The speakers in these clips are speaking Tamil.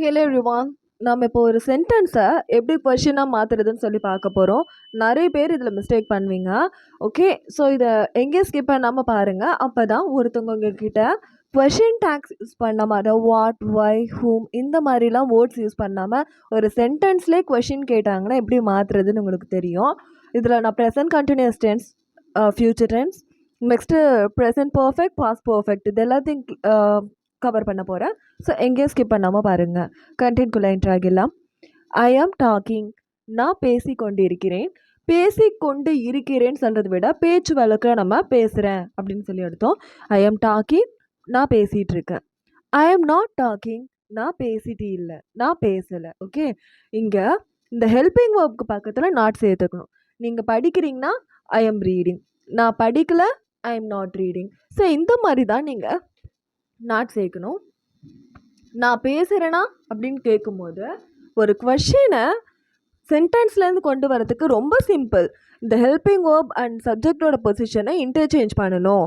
ஹலோ எவ்ரிவான், நம்ம இப்போ ஒரு சென்டென்ஸை எப்படி கொஷினாக மாற்றுறதுன்னு சொல்லி பார்க்க போகிறோம். நிறைய பேர் இதில் மிஸ்டேக் பண்ணுவீங்க. ஓகே, ஸோ இதை எங்கேயும் ஸ்கிப் பண்ணாமல் பாருங்கள். அப்போ தான் ஒருத்தவங்க உங்ககிட்ட கொஷின் டேக்ஸ் யூஸ் பண்ணாமல், அதாவது வாட், ஒய், ஹூம் இந்த மாதிரிலாம் வேர்ட்ஸ் யூஸ் பண்ணாமல் ஒரு சென்டென்ஸ்லேயே கொஷின் கேட்டாங்கன்னா எப்படி மாற்றுறதுன்னு உங்களுக்கு தெரியும். இதில் நான் present continuous tense, future tense, next present perfect, past perfect இது எல்லாத்தையும் கவர் பண்ண போகிறேன். ஸோ எங்கேயும் ஸ்கிப் பண்ணாமல் பாருங்கள். கண்டென்ட்குள்ளே என்ட்ரு ஆகிடலாம். ஐ ஆம் டாக்கிங், நான் பேசிக்கொண்டு இருக்கிறேன். பேசிக்கொண்டு இருக்கிறேன்னு சொல்கிறத விட பேச்சு வழக்கில் நம்ம பேசுகிறேன் அப்படின்னு சொல்லி எடுத்தோம். ஐ ஆம் டாக்கிங், நான் பேசிகிட்டு இருக்கேன். ஐ ஆம் நாட் டாக்கிங், நான் பேசிட்டு இல்லை, நான் பேசலை. ஓகே, இங்கே இந்த ஹெல்பிங் வேர்ப்க்கு பக்கத்தில் நாட் சேர்த்துக்கணும். நீங்கள் படிக்கிறீங்கன்னா ஐ ஆம் ரீடிங், நான் படிக்கலை ஐ ஆம் நாட் ரீடிங். ஸோ இந்த மாதிரி தான் நீங்கள் நாட் சேர்க்கணும். நான் பேசுகிறேன்னா அப்படின்னு கேட்கும்போது ஒரு கொஷினை சென்டென்ஸ்லேருந்து கொண்டு வரதுக்கு ரொம்ப சிம்பிள். இந்த ஹெல்பிங் வேர்ப் அண்ட் சப்ஜெக்டோட பொசிஷனை இன்டர்சேஞ்ச் பண்ணணும்.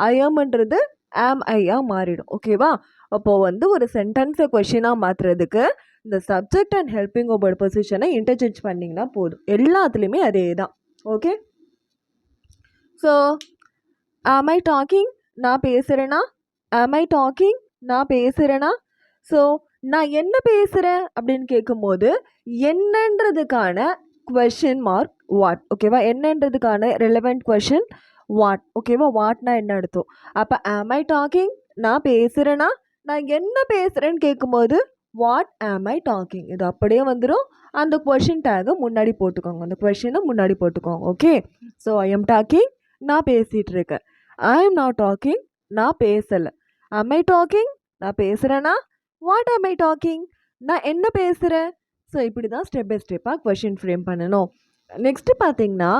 ஐஎம்ன்றது ஆம் ஐயாக மாறிடும். ஓகேவா? அப்போது ஒரு சென்டென்ஸை கொஷினாக மாற்றுறதுக்கு இந்த சப்ஜெக்ட் அண்ட் ஹெல்பிங் வேர்போட பொசிஷனை இன்டர்சேஞ்ச் பண்ணிங்கன்னா போதும். எல்லாத்துலேயுமே அதே தான். ஓகே, ஸோ ஆம் ஐ டாக்கிங், நான் பேசுகிறேன்னா, ஆம் ஐ டாக்கிங், நான் பேசுகிறேன்னா. ஸோ நான் என்ன பேசுகிறேன் அப்படின்னு கேட்கும்போது என்னன்றதுக்கான கொஷின் மார்க் வாட். ஓகேவா? என்னன்றதுக்கான ரெலவெண்ட் கொஷின் வாட். ஓகேவா? வாட்னா என்ன அர்த்தம்? அப்போ ஆம் ஐ டாக்கிங், நான் பேசுகிறேன்னா, நான் என்ன பேசுகிறேன்னு கேட்கும்போது வாட் ஆம் ஐ டாக்கிங் இது அப்படியே வந்துடும். அந்த கொஷின் டேகை முன்னாடி போட்டுக்கோங்க, அந்த கொஷினை முன்னாடி போட்டுக்கோங்க. Okay, so I am talking, நான் பேசிகிட்டு இருக்கேன். ஐ எம் நாட் டாக்கிங், நான் பேசலை. am I டாக்கிங், நான் பேசுகிறேன்னா. வாட் am I டாக்கிங், நான் என்ன பேசுகிறேன். ஸோ இப்படி தான் ஸ்டெப் பை ஸ்டெப்பாக கொஷின் ஃப்ரேம் பண்ணணும். நெக்ஸ்ட்டு பார்த்தீங்கன்னா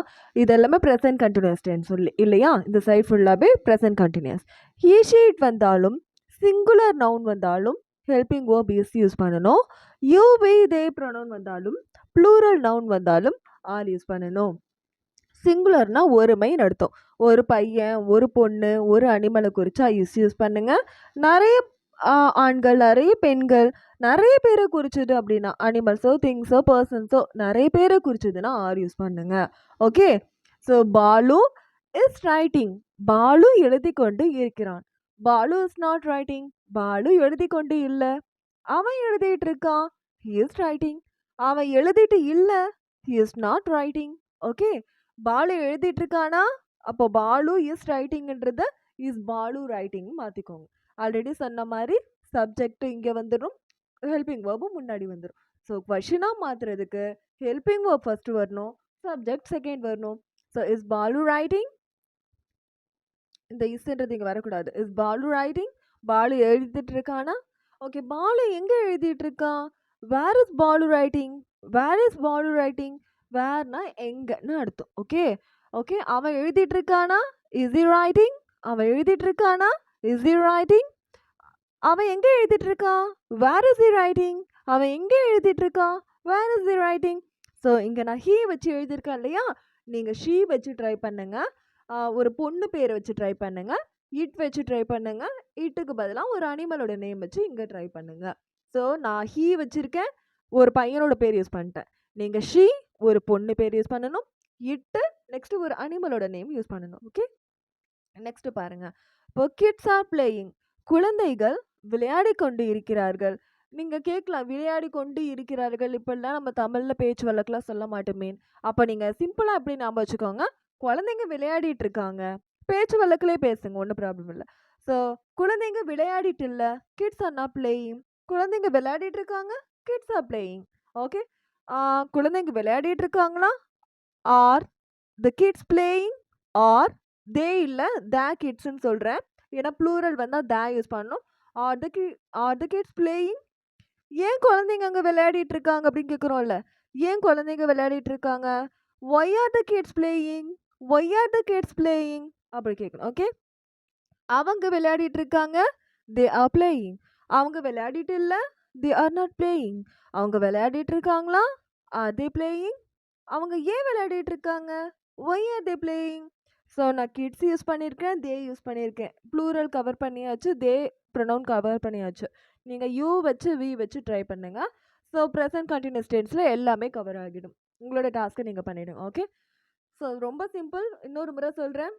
இது எல்லாமே ப்ரெசன்ட் கண்டினியூஸ் டென்ஸ் இல்லையா? இந்த சைட் ஃபுல்லாகவே ப்ரெசன்ட் கண்டினியூஸ். ஹீ ஷீட் வந்தாலும் சிங்குலர் நவுன் வந்தாலும் ஹெல்பிங் வேர்ப் யூஸ் பண்ணணும். யூ வி தே ப்ரொனவுன் வந்தாலும் ப்ளூரல் நவுன் வந்தாலும் ஆர் யூஸ் பண்ணணும். சிங்குலர்னா ஒருமைன்னு அர்த்தம். ஒரு பையன், ஒரு பொண்ணு, ஒரு அனிமலை குறித்து யூஸ் பண்ணுங்க. நிறைய ஆண்கள், நிறைய பெண்கள், நிறைய பேரை குறிச்சது அப்படின்னா அனிமல்ஸோ, திங்ஸோ, பர்சன்ஸோ நிறைய பேரை குறிச்சதுன்னா ஆர் யூஸ் பண்ணுங்க. Okay, so Balu is writing, Balu எழுதி கொண்டு இருக்கிறான். Balu is not writing, Balu எழுதி கொண்டு இல்லை, அவன் எழுதிட்டு இருக்கான். ஹி இஸ் ரைட்டிங், அவன் எழுதிட்டு இல்லை, he is not writing. Okay, Balu எழுதிட்டு இருக்கானா, அப்போ பாலு இஸ் ரைட்டிங்ன்றத இஸ் பாலு ரைட்டிங் மாற்றிக்கோங்க. ஆல்ரெடி சொன்ன மாதிரி சப்ஜெக்ட் இங்கே வந்துடும், ஹெல்பிங் வேர்பும் முன்னாடி வந்துடும். ஸோ கொஷினாக மாற்றுறதுக்கு ஹெல்பிங் வேர்ப் ஃபஸ்ட்டு வரணும், சப்ஜெக்ட் செகண்ட் வரணும். ஸோ இஸ் பாலு ரைட்டிங், இந்த இஸ்ன்றது இங்கே வரக்கூடாது. இஸ் பாலு ரைட்டிங், பாலு எழுதிட்டு இருக்கானா. ஓகே, பாலு எங்கே எழுதிட்டு இருக்கான். Where is Balu writing, where is Balu writing, வேர்னா எங்கன்னு அர்த்தம். ஓகே, ஓகே, அவன் எழுதிட்டு இருக்கானா, இஸ் ஹி ரைட்டிங், அவன் எழுதிட்டு இருக்கானா, இஸ் ஹி ரைட்டிங். அவன் எங்கே எழுதிட்டு இருக்கான், வேர் இஸ் ஹி ரைட்டிங், அவன் எங்கே எழுதிட்டு இருக்கான், where is he writing. So இங்கே நான் ஹீ வச்சு எழுதியிருக்கேன் இல்லையா, நீங்கள் ஷீ வச்சு ட்ரை பண்ணுங்க. ஒரு பொண்ணு பேரை வச்சு ட்ரை பண்ணுங்க, இட் வச்சு ட்ரை பண்ணுங்க, இட்டுக்கு பதிலாக ஒரு அனிமலோட நேம் வச்சு இங்கே ட்ரை பண்ணுங்க. ஸோ நான் ஹீ வச்சுருக்கேன், ஒரு பையனோட பேர் யூஸ் பண்ணிட்டேன். நீங்கள் ஷீ ஒரு பொண்ணு பேர் யூஸ் பண்ணணும், இட்டு நெக்ஸ்ட் ஒரு அனிமலோட நேம் யூஸ் பண்ணணும். ஓகே, நெக்ஸ்ட் பாருங்க. இப்போ கிட்ஸ் ஆர் பிளேயிங், குழந்தைகள் விளையாடி கொண்டு இருக்கிறார்கள். நீங்கள் கேட்கலாம், விளையாடி கொண்டு இருக்கிறார்கள் இப்படிலாம் நம்ம தமிழில் பேச்சு வழக்கெலாம் சொல்ல மாட்டோமே. அப்போ நீங்கள் சிம்பிளாக எப்படி ஞாபகம் வச்சுக்கோங்க, குழந்தைங்க விளையாடிட்டு இருக்காங்க, பேச்சு வழக்கிலே பேசுங்க, ஒன்றும் ப்ராப்ளம் இல்லை. ஸோ குழந்தைங்க விளையாடிட்டு இல்லை, கிட்ஸ் ஆர் நாட் பிளேயிங். குழந்தைங்க விளையாடிட்டு இருக்காங்க, கிட்ஸ் ஆர் பிளேயிங். ஓகே, குழந்தைங்க விளையாடிட்டு இருக்காங்களா, are the kids playing, are they இல்லை த கிட்ஸ்ன்னு சொல்கிறேன், ஏன்னா ப்ளூரல் வந்தால் த யூஸ் பண்ணணும். Are the kids playing. ஏன் குழந்தைங்க அங்கே விளையாடிட்டு இருக்காங்க அப்படின்னு கேட்குறோம்ல, ஏன் குழந்தைங்க விளையாடிட்டு இருக்காங்க. Why are the kids playing, why are the kids playing அப்படி கேட்கணும். ஓகே, அவங்க விளையாடிட்டு இருக்காங்க, தே ஆர் பிளேயிங். அவங்க விளையாடிட்டு இல்லை, தே ஆர் நாட் பிளேயிங். அவங்க விளையாடிட்டு இருக்காங்களா, ஆர் தே பிளேயிங். அவங்க ஏன் விளையாடிட்டு இருக்காங்க, why are they playing. So நான் கிட்ஸ் யூஸ் பண்ணியிருக்கேன், தே யூஸ் பண்ணியிருக்கேன். ப்ளூரல் கவர் பண்ணியாச்சு, தே ப்ரொனவுன் கவர் பண்ணியாச்சு. நீங்கள் யூ வச்சு வி வச்சு ட்ரை பண்ணுங்க. ஸோ ப்ரெசன்ட் கண்டினியூஸ் டென்ஸில் எல்லாமே கவர் ஆகிடும். உங்களோட டாஸ்க்கை நீங்கள் பண்ணிவிடுங்க. ஓகே. ஸோ ரொம்ப சிம்பிள். இன்னொரு முறை சொல்கிறேன்.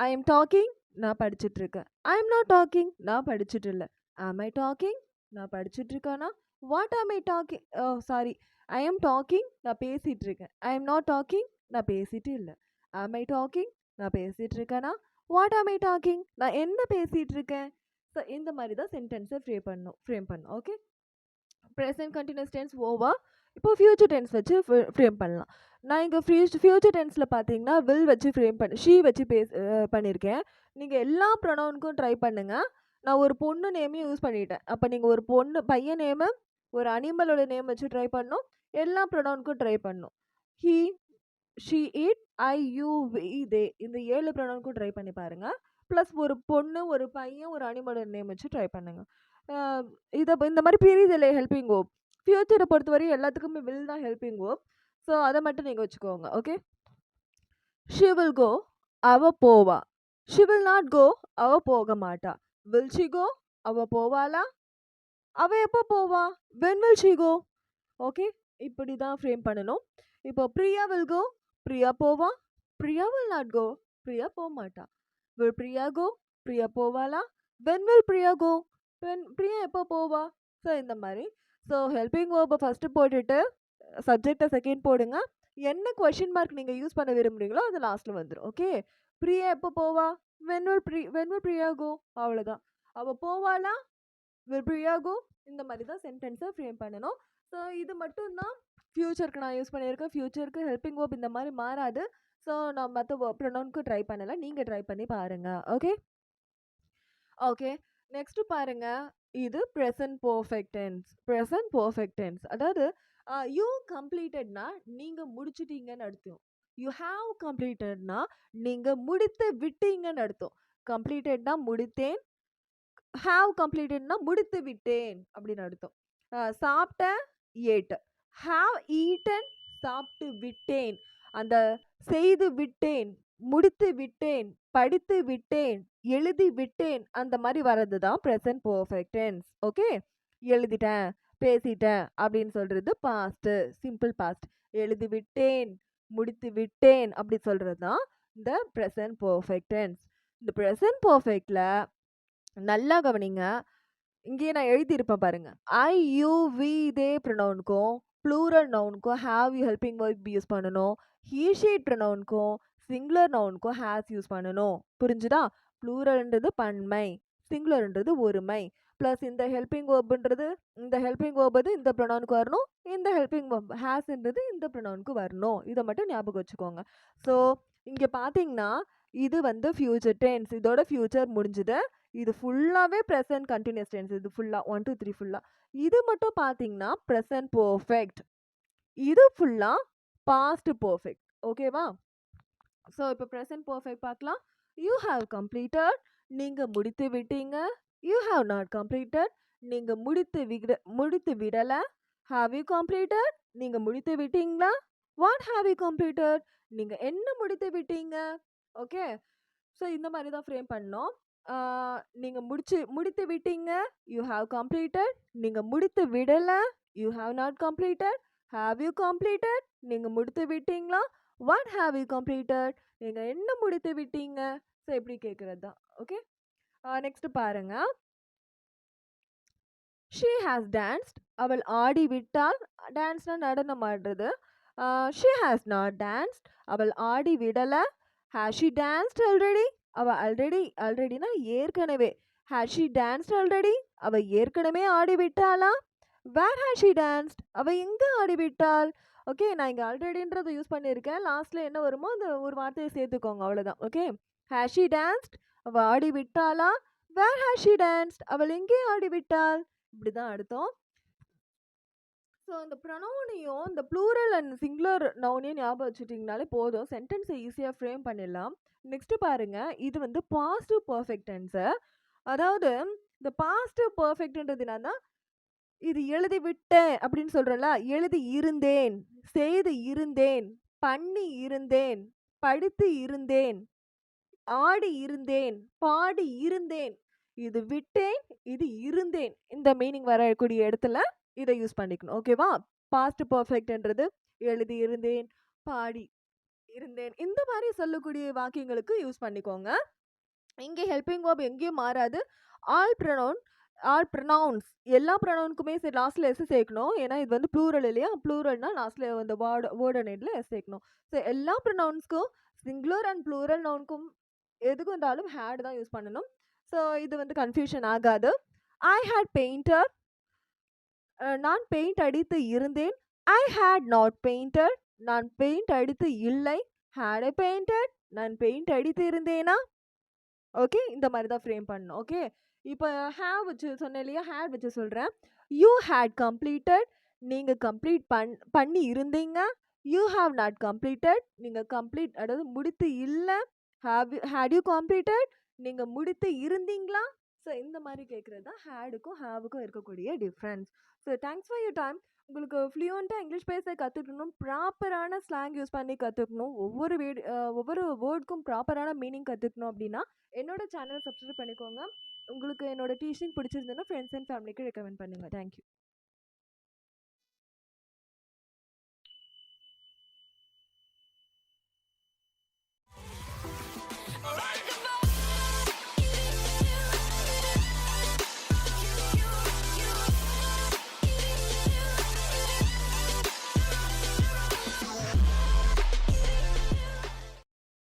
ஐ எம் டாக்கிங், நான் படிச்சுட்டு இருக்கேன். ஐ எம் நாட் டாக்கிங், நான் படிச்சுட்டு இல்லை. ஆம் ஐ டாக்கிங், நான் படிச்சுட்டு இருக்கேனா? What am I talking, oh sorry, I am talking, நான் பேசிகிட்டு இருக்கேன். ஐ எம் நாட் டாக்கிங், நான் பேசிட்டு இல்லை. ஆம் ஐ டாக்கிங், நான் பேசிகிட்டு இருக்கேனா? வாட் ஆம் ஐ டாக்கிங், நான் என்ன பேசிகிட்டு இருக்கேன்? ஸோ இந்த மாதிரி தான் சென்டென்ஸை ஃப்ரேம் பண்ணும். Okay. Present continuous tense over. இப்போ ஃபியூச்சர் டென்ஸ் வச்சு ஃப்ரேம் பண்ணலாம். நான் இங்கே ஃபியூச்சர் டென்ஸில் பார்த்தீங்கன்னா வில் வச்சு ஃப்ரேம் ஷீ வச்சு பண்ணியிருக்கேன். நீங்கள் எல்லா ப்ரொனவுனுக்கும் ட்ரை பண்ணுங்கள். நான் ஒரு பொண்ணு நேமையும் யூஸ் பண்ணிட்டேன். அப்போ நீங்கள் ஒரு பையன் நேமு, ஒரு அனிமலோட நேம் வச்சு ட்ரை பண்ணணும். எல்லா ப்ரொனவுனுக்கும் ட்ரை பண்ணணும். He, she, it, I, you, we, they, இந்த 7 ப்ரொனவுனுக்கும் ட்ரை பண்ணி பாருங்கள். ப்ளஸ் ஒரு பொண்ணு, ஒரு பையன், ஒரு அனிமலோட நேம் வச்சு ட்ரை பண்ணுங்கள். இந்த மாதிரி பிரிதலை ஹெல்பிங் வேர்ப். ஃபியூச்சரை பொறுத்தவரையும் எல்லாத்துக்குமே வில் தான் ஹெல்பிங் வேர்ப். ஸோ அதை மட்டும் நீங்கள் வச்சுக்கோங்க. ஓகே. ஷி வில் கோ, அவ போவா. ஷி வில் நாட் கோ, அவ போக மாட்டா. வில் ஷி கோ, அவ போவாளா? அவ எப்போ போவா? When will she go? Okay. இப்படி தான் ஃப்ரேம் பண்ணணும். இப்போ பிரியா வில் கோ, பிரியா போவா. Priya will not go, Priya போக மாட்டா. வில் பிரியா கோ, பிரியா போவாளா? When will Priya go, Priya எப்போ போவா? ஸோ இந்த மாதிரி. ஸோ ஹெல்பிங் வேர்பை ஃபஸ்ட்டு போட்டுட்டு சப்ஜெக்டை செகண்ட் போடுங்க. என்ன கொஷின் மார்க் நீங்கள் யூஸ் பண்ண விரும்புகிறீங்களோ அது லாஸ்ட்டில் வந்துடும். ஓகே. பிரியா எப்போ போவா? வென் வில் பிரியா கோ? அவ்வளோதான். அவள் போவாளா? வில் பிரியா கோ? இந்த மாதிரி தான் சென்டென்ஸை ஃப்ரேம் பண்ணணும். ஸோ இது மட்டும்தான் ஃப்யூச்சருக்கு நான் யூஸ் பண்ணியிருக்கேன். ஃப்யூச்சருக்கு ஹெல்பிங் வேர்ப் இந்த மாதிரி மாறாது. ஸோ நான் மற்ற ப்ரொனவுனுக்கு ட்ரை பண்ணலை. நீங்கள் ட்ரை பண்ணி பாருங்கள். ஓகே. ஓகே. நெக்ஸ்ட் பாருங்க. இது present perfect tense. Present perfect tense அதாவது யூ கம்ப்ளீட்டட்னா நீங்க முடிச்சிட்டீங்கன்னு அர்த்தம். யூ ஹாவ் கம்ப்ளீட்டட்னா நீங்க முடித்து விட்டீங்கன்னு அர்த்தம். கம்ப்ளீட்டட்னா முடித்தேன், ஹாவ் கம்ப்ளீட்டட்னா முடித்து விட்டேன் அப்படின்னு அர்த்தம். சாப்பிட்டேன், ஏட். ஹாவ் ஈட்டன், சாப்பிட்டு விட்டேன். அந்த செய்து விட்டேன், முடித்து விட்டேன், படித்து விட்டேன், எழுதி விட்டேன், அந்த மாதிரி வர்றது தான் ப்ரெசன்ட் பர்ஃபெக்ட் டென்ஸ். ஓகே. எழுதிட்டேன், பேசிட்டேன் அப்படின்னு சொல்றது பாஸ்ட், சிம்பிள் பாஸ்ட். எழுதி விட்டேன், முடித்து விட்டேன் அப்படி சொல்றது தான் இந்த ப்ரெசன்ட் பர்ஃபெக்ட் டென்ஸ். இந்த ப்ரெசன்ட் பர்ஃபெக்ட்ல நல்லா கவனிங்க. இங்கேயே நான் எழுதியிருப்பேன் பாருங்க. ஐ, யூ, வி, தே ப்ரொனவுனுக்கும் ப்ளூரல் நவுனுக்கும் have you helping verb use பண்ணணும். ஹீ ஷீட் ப்ரொனவுனுக்கும் சிங்குலர் நவுனுக்கும் ஹேஸ் யூஸ் பண்ணணும். புரிஞ்சுதா? ப்ளூரல்ன்றது பன்மை, சிங்குலர்ன்றது ஒருமை. ப்ளஸ் இந்த ஹெல்பிங் வேர்புன்றது இந்த ஹெல்பிங் வேர்ப் இந்த ப்ரொனவுனுக்கு வரணும். இந்த ஹெல்பிங் வேர்ப் ஹேஸ்ன்றது இந்த ப்ரொனவுனுக்கு வரணும். இதை மட்டும் ஞாபகம் வச்சுக்கோங்க. ஸோ இங்கே பார்த்தீங்கன்னா இது வந்து ஃபியூச்சர் டென்ஸ். இதோட ஃபியூச்சர் முடிஞ்சுது. இது ஃபுல்லாகவே ப்ரெசன்ட் கண்டினியூஸ் டென்ஸ். இது ஃபுல்லாக 1 2 3 ஃபுல்லாக. இது மட்டும் பார்த்தீங்கன்னா ப்ரெசன்ட் பர்ஃபெக்ட். இது ஃபுல்லாக பாஸ்ட் பர்ஃபெக்ட். ஓகேவா? ஸோ இப்போ ப்ரெசன்ட் பர்ஃபெக்ட் பார்க்கலாம். யூ ஹாவ் கம்ப்ளீட்டட், நீங்கள் முடித்து விட்டீங்க. யூ ஹாவ் நாட் கம்ப்ளீட்டட், நீங்கள் முடித்து விடலை. ஹாவ் யூ கம்ப்ளீட்டட், நீங்கள் முடித்து விட்டீங்களா? வாட் ஹாவ் யூ கம்ப்ளீட்டட், நீங்கள் என்ன முடித்து விட்டீங்க? ஓகே. ஸோ இந்த மாதிரி தான் ஃப்ரேம் பண்ணோம். நீங்கள் முடித்து விட்டீங்க, யூ ஹாவ் கம்ப்ளீட்டட். நீங்கள் முடித்து விடலை, you have not completed. Have you completed, நீங்கள் முடித்து விட்டீங்களா? வாட் ஹாவ் யூ கம்ப்ளீட்டட், நீங்கள் என்ன முடித்து விட்டீங்க? ஸோ எப்படி கேட்குறது தான். ஓகே. நெக்ஸ்ட் பாருங்க. ஷீ ஹாஸ் டான்ஸ்ட், அவள் ஆடி விட்டாள். டான்ஸ்னா நடனம் ஆடுறது. ஷீ ஹாஸ் நாட் டான்ஸ்ட், அவள் ஆடி விடலை. ஹேஸ் ஷி டான்ஸ்ட் ஆல்ரெடி, அவள் ஆல்ரெடினா ஏற்கனவே. ஹேஸ் ஷி டான்ஸ்ட் ஆல்ரெடி, அவள் ஏற்கனவே ஆடி விட்டாளா? வேர் ஹேஸ் ஷி டான்ஸ்ட், அவள் எங்கே ஆடி விட்டாள்? ஓகே. நான் இங்கே ஆல்ரெடின்றதை யூஸ் பண்ணியிருக்கேன். லாஸ்ட்டில் என்ன வருமோ அந்த ஒரு வார்த்தையை சேர்த்துக்கோங்க, அவ்வளோதான். ஓகே. ஹேஸ் ஷி டான்ஸ்ட், அவள் ஆடி விட்டாளா? வேர் ஹேஸ் ஷி டான்ஸ்ட், அவள் எங்கே ஆடி விட்டாள்? இப்படி தான் அர்த்தம். ஸோ இந்த ப்ரொனவுனையும் இந்த ப்ளூரல் அண்ட் சிங்குலர் நவுனையும் ஞாபகம் வச்சுட்டிங்கனாலே போதும். சென்டென்ஸை ஈஸியாக ஃப்ரேம் பண்ணிடலாம். நெக்ஸ்ட்டு பாருங்கள். இது வந்து பாசிட்டிவ் பர்ஃபெக்ட் டென்ஸு. அதாவது இந்த பாசிட்டிவ் பர்ஃபெக்ட்ன்றது என்னன்னா, இது எழுதி விட்டேன் அப்படின்னு சொல்கிறல, எழுதி இருந்தேன், செய்து இருந்தேன், பண்ணி இருந்தேன், படித்து இருந்தேன், ஆடி இருந்தேன், பாடி இருந்தேன். இது விட்டேன், இது இருந்தேன். இந்த மீனிங் வரக்கூடிய இடத்துல இதை யூஸ் பண்ணிக்கணும். ஓகேவா? பாஸ்ட் பெர்ஃபெக்ட்ன்றது எழுதி இருந்தேன், பாடி இருந்தேன். இந்த மாதிரி சொல்லக்கூடிய வாக்கியங்களுக்கு யூஸ் பண்ணிக்கோங்க. இங்கே ஹெல்பிங் வேர்ப் எங்கேயும் மாறாது. ஆல் ப்ரொனவுன் ஆல் ப்ரொனவுன்ஸ் எல்லா ப்ரொனவுனுக்குமே சரி லாஸ்ட்ல எஸ் சேர்க்கணும். ஏன்னா இது வந்து ப்ளூரல் இல்லையா? ப்ளூரல்னா லாஸ்ட்ல அந்த வேர்ட் நெட்ல எஸ் சேர்க்கணும். ஸோ எல்லா ப்ரொனவுன்ஸ்க்கும் சிங்குலர் அண்ட் ப்ளூரல் நவுனுக்கும் எதுக்கு வந்தாலும் ஹேட் தான் யூஸ் பண்ணணும். ஸோ இது வந்து கன்ஃபியூஷன் ஆகாது. ஐ ஹேட் பெயிண்டட், நான் பெயிண்ட் அடித்து இருந்தேன். ஐ ஹேட் நாட் பெயிண்டட், நான் பெயிண்ட் அடித்து இல்லை. ஹேட் ஐ பெயிண்டட், நான் பெயிண்ட் அடித்து இருந்தேனா? ஓகே, இந்த மாதிரி தான் ஃப்ரேம் பண்ணணும். ஓகே, இப்போ ஹேவ் வச்சு சொன்னேன் இல்லையா? ஹேட் வச்சு சொல்கிறேன். யூ ஹேட் கம்ப்ளீட்டட், நீங்கள் கம்ப்ளீட் பண்ணி இருந்தீங்க. யூ ஹாவ் நாட் கம்ப்ளீட்டட், நீங்கள் கம்ப்ளீட் அதாவது முடித்து இல்லை. ஹேட் யூ கம்ப்ளீட்டட், நீங்கள் முடித்து இருந்தீங்களா? ஸோ இந்த மாதிரி கேட்குறது தான் ஹேடுக்கும் ஹேவுக்கும் இருக்கக்கூடிய difference. So thanks for your time. உங்களுக்கு ஃப்ளூயண்ட்டாக இங்கிலீஷ் பேச கற்றுக்கணும், ப்ராப்பரான ஸ்லாங் யூஸ் பண்ணி கற்றுக்கணும், ஒவ்வொரு வேர்டுக்கும் ப்ராப்பரான மீனிங் கற்றுக்கணும் அப்படின்னா என்னோட சேனல் சப்ஸ்கிரைப் பண்ணிக்கோங்க. உங்களுக்கு என்னோட டீச்சிங் பிடிச்சிருந்ததுன்னா ஃப்ரெண்ட்ஸ் அண்ட் ஃபேமிலிக்கு ரெக்கமெண்ட் பண்ணுங்கள். தேங்க்யூ.